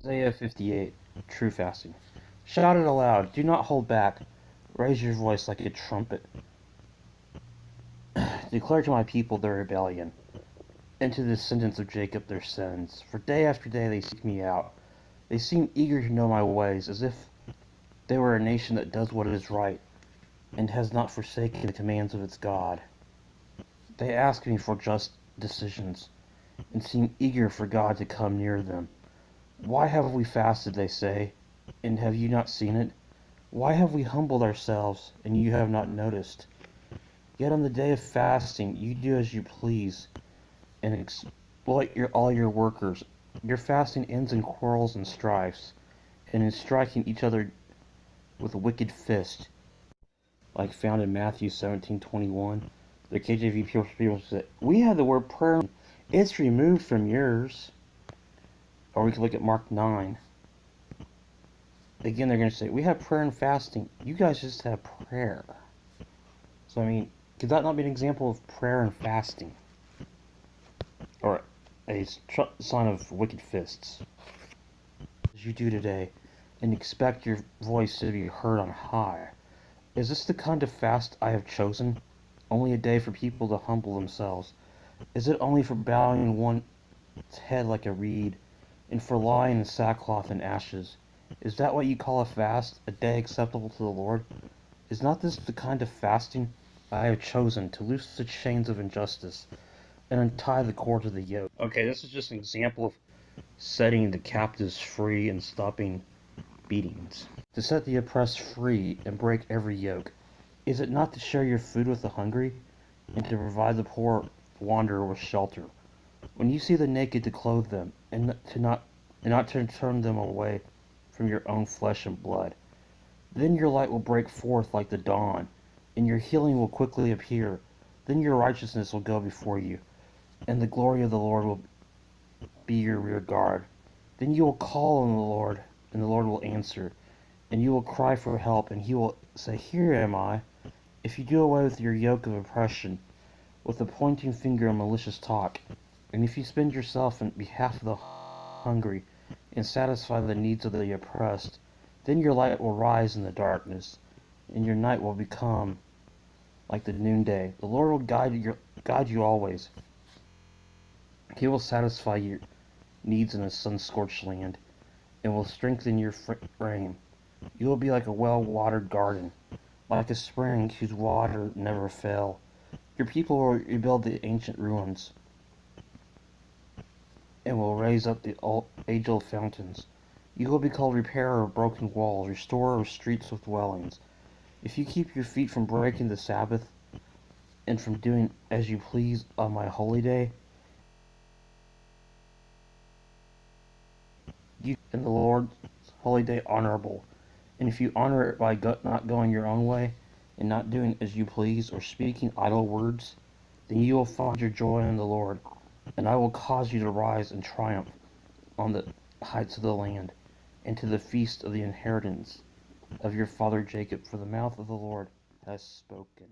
Isaiah 58, True Fasting. Shout it aloud, do not hold back. Raise your voice like a trumpet. Declare to my people their rebellion, and to the descendants of Jacob their sins. For day after day they seek me out. They seem eager to know my ways, as if they were a nation that does what is right, and has not forsaken the commands of its God. They ask me for just decisions, and seem eager for God to come near them. Why have we fasted, they say, and have you not seen it? Why have we humbled ourselves, and you have not noticed? Yet on the day of fasting you do as you please, and exploit all your workers. Your fasting ends in quarrels and strifes, and in striking each other with a wicked fist, like found in Matthew 17:21. The KJV people said, we have the word prayer, it's removed from yours. Or we could look at Mark 9. Again, they're going to say, we have prayer and fasting. You guys just have prayer. So, I mean, could that not be an example of prayer and fasting? Or a sign of wicked fists? As you do today, and expect your voice to be heard on high. Is this the kind of fast I have chosen? Only a day for people to humble themselves? Is it only for bowing one's head like a reed, and for lying in sackcloth and ashes? Is that what you call a fast, a day acceptable to the Lord? Is not this the kind of fasting I have chosen, to loose the chains of injustice and untie the cords of the yoke? Okay, this is just an example of setting the captives free and stopping beatings. To set the oppressed free and break every yoke. Is it not to share your food with the hungry, and to provide the poor wanderer with shelter? When you see the naked, to clothe them, and not to turn them away from your own flesh and blood. Then your light will break forth like the dawn, and your healing will quickly appear. Then your righteousness will go before you, and the glory of the Lord will be your rear guard. Then you will call on the Lord, and the Lord will answer. And you will cry for help, and he will say, here am I. If you do away with your yoke of oppression, with the pointing finger and malicious talk, and if you spend yourself in behalf of the hungry, and satisfy the needs of the oppressed, then your light will rise in the darkness, and your night will become like the noonday. The Lord will guide you always. He will satisfy your needs in a sun-scorched land, and will strengthen your frame. You will be like a well-watered garden, like a spring whose water never fail. Your people will rebuild the ancient ruins, and will raise up the age-old fountains. You will be called repairer of broken walls, restorer of streets with dwellings. If you keep your feet from breaking the Sabbath, and from doing as you please on my holy day, you in the Lord's holy day honorable. And if you honor it by not going your own way, and not doing as you please, or speaking idle words, then you will find your joy in the Lord, and I will cause you to rise in triumph on the heights of the land, and to the feast of the inheritance of your father Jacob, for the mouth of the Lord has spoken.